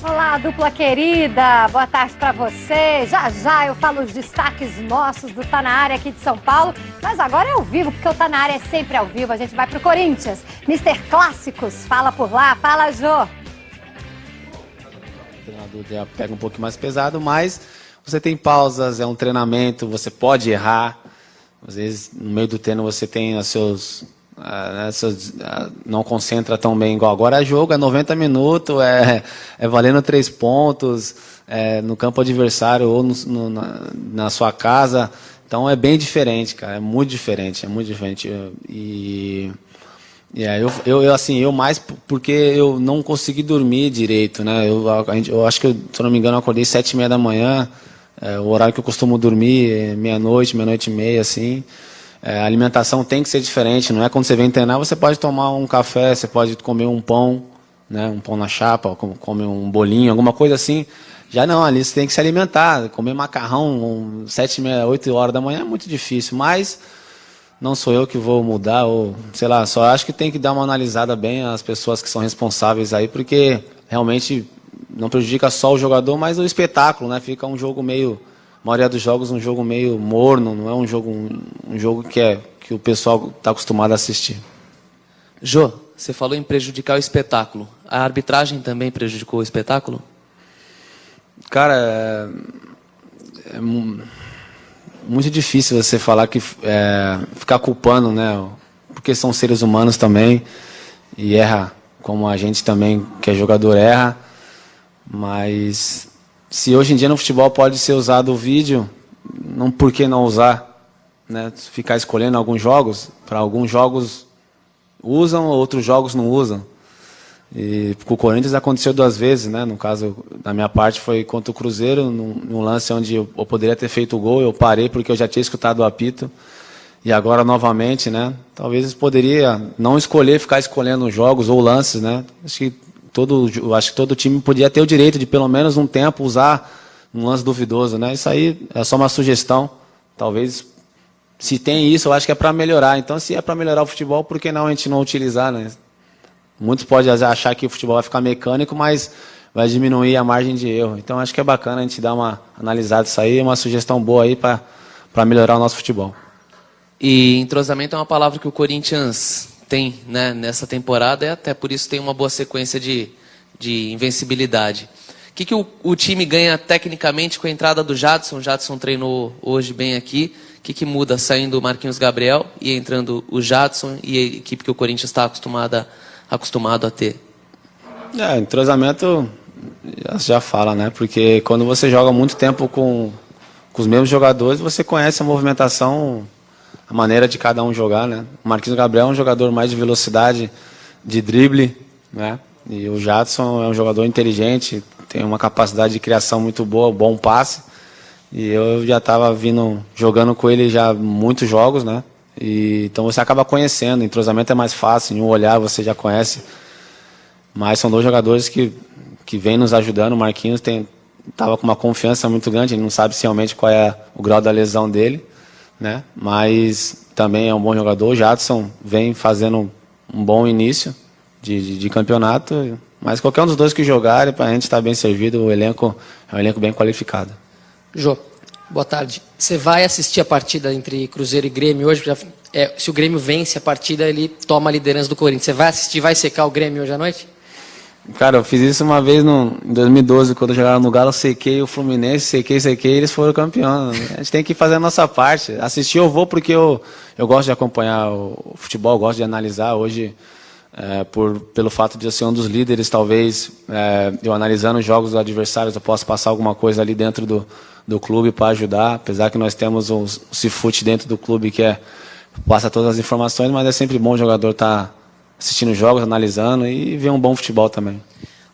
Olá, dupla querida, boa tarde pra você. Já já eu falo os destaques nossos do Tá Na Área aqui de São Paulo, mas agora é ao vivo, porque o Tá Na Área é sempre ao vivo. A gente vai pro Corinthians. Mister Clássicos, fala por lá, fala, Jô. O treinador já pega um pouquinho mais pesado, mas você tem pausas, é um treinamento, você pode errar. Às vezes, no meio do treino, você tem os seus... não concentra tão bem igual agora. É jogo, é 90 minutos, é valendo 3 pontos, no campo adversário ou na sua casa. Então é bem diferente, cara, é muito diferente. Eu mais porque eu não consegui dormir direito, né? Eu acho que, se eu não me engano, eu acordei 7h30 da manhã, o horário que eu costumo dormir, meia-noite, meia-noite e meia, assim. A alimentação tem que ser diferente, não é quando você vem treinar, você pode tomar um café, você pode comer um pão, né, um pão na chapa, comer um bolinho, alguma coisa assim. Já não, ali você tem que se alimentar, comer macarrão 7h30, 8h da manhã é muito difícil, mas não sou eu que vou mudar, ou sei lá, só acho que tem que dar uma analisada bem às pessoas que são responsáveis aí, porque realmente não prejudica só o jogador, mas o espetáculo, né, fica um jogo meio... A maioria dos jogos um jogo meio morno, não é um jogo que o pessoal está acostumado a assistir. Jô, você falou em prejudicar o espetáculo. A arbitragem também prejudicou o espetáculo? Cara, é muito difícil você falar que ficar culpando, né? Porque são seres humanos também e erra, como a gente também, que é jogador, erra, mas... Se hoje em dia no futebol pode ser usado o vídeo, por que não usar? Né? Ficar escolhendo alguns jogos, para alguns jogos usam, outros jogos não usam. E com o Corinthians aconteceu 2 vezes, né? No caso, da minha parte, foi contra o Cruzeiro, num lance onde eu poderia ter feito o gol, eu parei porque eu já tinha escutado o apito. E agora novamente, né? Talvez poderia não ficar escolhendo os jogos ou lances, né? Acho que todo time podia ter o direito de, pelo menos um tempo, usar um lance duvidoso, né? Isso aí é só uma sugestão. Talvez, se tem isso, eu acho que é para melhorar. Então, se é para melhorar o futebol, por que não a gente não utilizar, né? Muitos podem achar que o futebol vai ficar mecânico, mas vai diminuir a margem de erro. Então, acho que é bacana a gente dar uma analisada isso aí, uma sugestão boa aí para melhorar o nosso futebol. E entrosamento é uma palavra que o Corinthians... tem, né, nessa temporada, e até por isso tem uma boa sequência de invencibilidade. O que o time ganha tecnicamente com a entrada do Jadson? O Jadson treinou hoje bem aqui. O que muda saindo o Marquinhos Gabriel e entrando o Jadson e a equipe que o Corinthians está acostumado a ter? Entrosamento já fala, né? Porque quando você joga muito tempo com os mesmos jogadores, você conhece a movimentação, a maneira de cada um jogar, né? O Marquinhos Gabriel é um jogador mais de velocidade, de drible, né? E o Jadson é um jogador inteligente, tem uma capacidade de criação muito boa, bom passe. E eu já estava jogando com ele já muitos jogos, né? Então você acaba conhecendo, entrosamento é mais fácil, em um olhar você já conhece. Mas são 2 jogadores que vêm nos ajudando. O Marquinhos estava com uma confiança muito grande, ele não sabe se realmente qual é o grau da lesão dele, né? Mas também é um bom jogador. O Jadson vem fazendo um bom início de campeonato, mas qualquer um dos 2 que jogarem, para a gente estar bem servido, o elenco é um elenco bem qualificado. Jô, boa tarde. Você vai assistir a partida entre Cruzeiro e Grêmio hoje? Se o Grêmio vence a partida, ele toma a liderança do Corinthians. Você vai assistir, vai secar o Grêmio hoje à noite? Cara, eu fiz isso uma vez em 2012, quando jogaram no Galo, eu sequei o Fluminense, sequei, e eles foram campeões. A gente tem que fazer a nossa parte. Assistir eu vou porque eu gosto de acompanhar o futebol, eu gosto de analisar. Hoje, pelo fato de eu ser um dos líderes, talvez, eu analisando os jogos dos adversários, eu posso passar alguma coisa ali dentro do clube para ajudar. Apesar que nós temos o Cifute dentro do clube que passa todas as informações, mas é sempre bom o jogador estar assistindo jogos, analisando e ver um bom futebol também.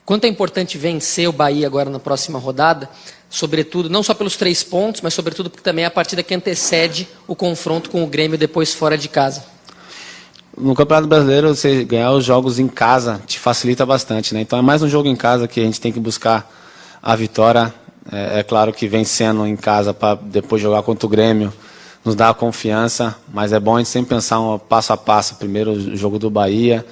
Quanto é importante vencer o Bahia agora na próxima rodada, sobretudo, não só pelos 3 pontos, mas sobretudo porque também é a partida que antecede o confronto com o Grêmio depois fora de casa? No Campeonato Brasileiro, você ganhar os jogos em casa te facilita bastante, né? Então é mais um jogo em casa que a gente tem que buscar a vitória. É claro que vencendo em casa para depois jogar contra o Grêmio nos dá a confiança, mas é bom a gente sempre pensar um passo a passo. Primeiro o jogo do Bahia,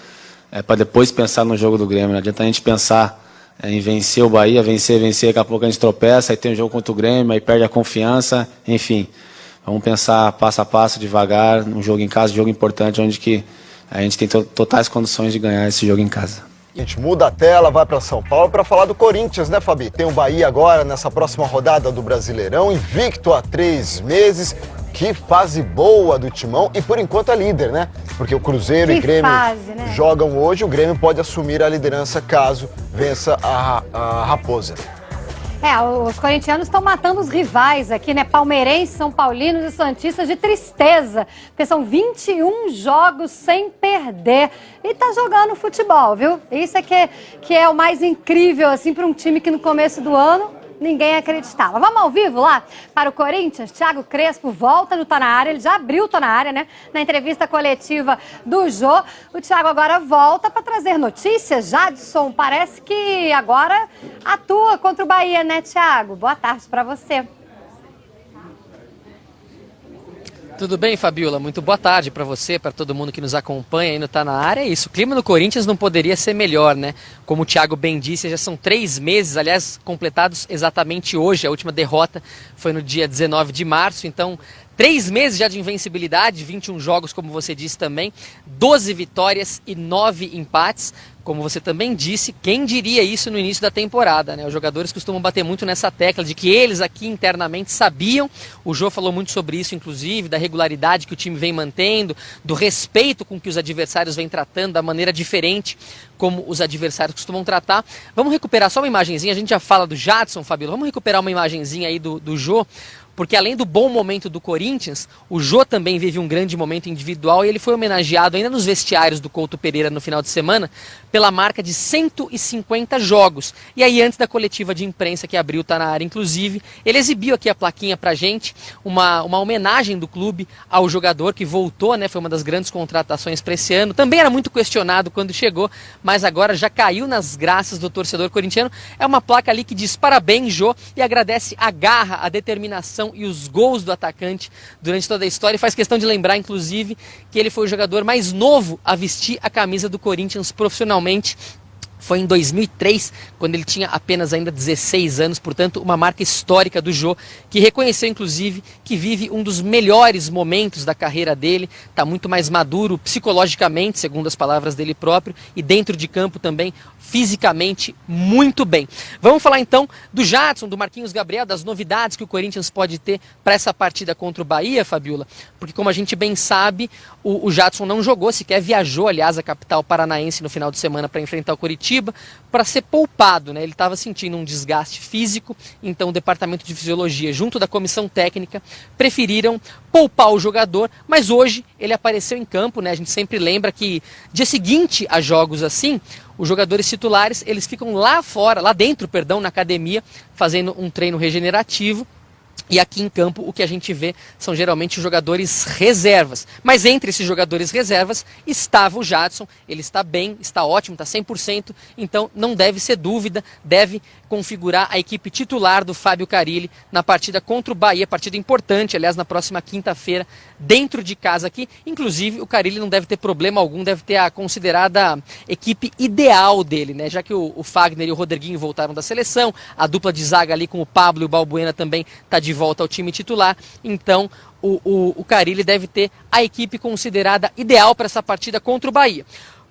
para depois pensar no jogo do Grêmio. Não adianta a gente pensar em vencer o Bahia, vencer, daqui a pouco a gente tropeça, aí tem um jogo contra o Grêmio, aí perde a confiança, enfim. Vamos pensar passo a passo, devagar, um jogo em casa, um jogo importante, onde que a gente tem totais condições de ganhar esse jogo em casa. A gente muda a tela, vai para São Paulo para falar do Corinthians, né, Fabi? Tem o Bahia agora nessa próxima rodada do Brasileirão, invicto há 3 meses. Que fase boa do Timão e por enquanto é líder, né? Porque o Cruzeiro e Grêmio jogam hoje, o Grêmio pode assumir a liderança caso vença a Raposa. Os corintianos estão matando os rivais aqui, né? Palmeirenses, São Paulinos e Santistas de tristeza, porque são 21 jogos sem perder e tá jogando futebol, viu? Isso é que é o mais incrível, assim, para um time que no começo do ano ninguém acreditava. Vamos ao vivo lá para o Corinthians. Thiago Crespo volta no Tá Na Área. Ele já abriu o Tá Na Área, né? Na entrevista coletiva do Jô. O Thiago agora volta para trazer notícias. Jadson parece que agora atua contra o Bahia, né, Thiago? Boa tarde para você. Tudo bem, Fabiola? Muito boa tarde para você, para todo mundo que nos acompanha aí no Tá Na Área. É isso, o clima no Corinthians não poderia ser melhor, né? Como o Thiago bem disse, já são 3 meses, aliás, completados exatamente hoje. A última derrota foi no dia 19 de março, então 3 meses já de invencibilidade, 21 jogos, como você disse também, 12 vitórias e 9 empates. Como você também disse, quem diria isso no início da temporada, né? Os jogadores costumam bater muito nessa tecla de que eles aqui internamente sabiam, o Jô falou muito sobre isso, inclusive, da regularidade que o time vem mantendo, do respeito com que os adversários vêm tratando, da maneira diferente como os adversários costumam tratar. Vamos recuperar só uma imagenzinha, a gente já fala do Jadson, Fabíola, vamos recuperar uma imagenzinha aí do Jô, porque além do bom momento do Corinthians, o Jô também vive um grande momento individual e ele foi homenageado ainda nos vestiários do Couto Pereira no final de semana pela marca de 150 jogos. E aí antes da coletiva de imprensa que abriu Tá Na Área, inclusive, ele exibiu aqui a plaquinha pra gente, uma homenagem do clube ao jogador que voltou, né? Foi uma das grandes contratações para esse ano. Também era muito questionado quando chegou, mas agora já caiu nas graças do torcedor corintiano. É uma placa ali que diz parabéns, Jô, e agradece a garra, a determinação e os gols do atacante durante toda a história, e faz questão de lembrar, inclusive, que ele foi o jogador mais novo a vestir a camisa do Corinthians profissionalmente. Foi em 2003, quando ele tinha apenas ainda 16 anos, portanto, uma marca histórica do Jô, que reconheceu, inclusive, que vive um dos melhores momentos da carreira dele, está muito mais maduro psicologicamente, segundo as palavras dele próprio, e dentro de campo também, fisicamente, muito bem. Vamos falar então do Jadson, do Marquinhos Gabriel, das novidades que o Corinthians pode ter para essa partida contra o Bahia, Fabiola, porque como a gente bem sabe, o Jadson não jogou, sequer viajou, aliás, à capital paranaense no final de semana para enfrentar o Coritiba, para ser poupado, né? Ele estava sentindo um desgaste físico, então o departamento de fisiologia, junto da comissão técnica, preferiram poupar o jogador, mas hoje ele apareceu em campo, né? A gente sempre lembra que dia seguinte a jogos assim, os jogadores titulares, eles ficam lá fora, lá dentro, perdão, na academia, fazendo um treino regenerativo. E aqui em campo o que a gente vê são geralmente jogadores reservas. Mas entre esses jogadores reservas estava o Jadson, ele está bem, está ótimo, está 100%, então não deve ser dúvida, deve configurar a equipe titular do Fábio Carille na partida contra o Bahia, partida importante, aliás, na próxima quinta-feira, dentro de casa aqui. Inclusive, o Carille não deve ter problema algum, deve ter a considerada equipe ideal dele, né? Já que o Fagner e o Rodriguinho voltaram da seleção, a dupla de zaga ali com o Pablo e o Balbuena também está de volta ao time titular, então o Carille deve ter a equipe considerada ideal para essa partida contra o Bahia.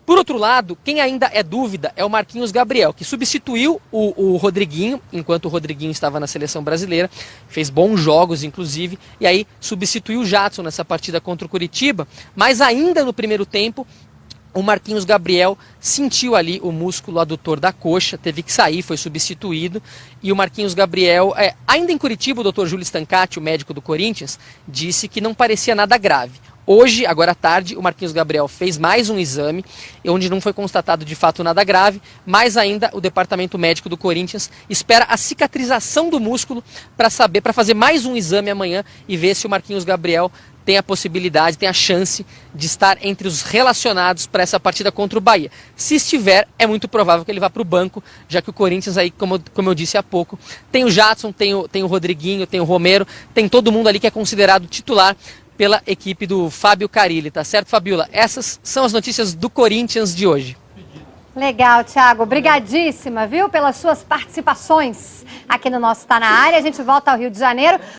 Por outro lado, quem ainda é dúvida é o Marquinhos Gabriel, que substituiu o Rodriguinho, enquanto o Rodriguinho estava na seleção brasileira, fez bons jogos, inclusive, e aí substituiu o Jadson nessa partida contra o Coritiba, mas ainda no primeiro tempo, o Marquinhos Gabriel sentiu ali o músculo adutor da coxa, teve que sair, foi substituído, e o Marquinhos Gabriel, ainda em Curitiba, o Dr. Júlio Stancati, o médico do Corinthians, disse que não parecia nada grave. Hoje, agora à tarde, o Marquinhos Gabriel fez mais um exame, onde não foi constatado de fato nada grave, mas ainda o departamento médico do Corinthians espera a cicatrização do músculo para fazer mais um exame amanhã e ver se o Marquinhos Gabriel tem a possibilidade, tem a chance de estar entre os relacionados para essa partida contra o Bahia. Se estiver, é muito provável que ele vá para o banco, já que o Corinthians aí, como eu disse há pouco, tem o Jadson, tem o Rodriguinho, tem o Romero, tem todo mundo ali que é considerado titular pela equipe do Fábio Carille, tá certo, Fabiola? Essas são as notícias do Corinthians de hoje. Legal, Thiago. Obrigadíssima, viu, pelas suas participações aqui no nosso Tá Na Área. A gente volta ao Rio de Janeiro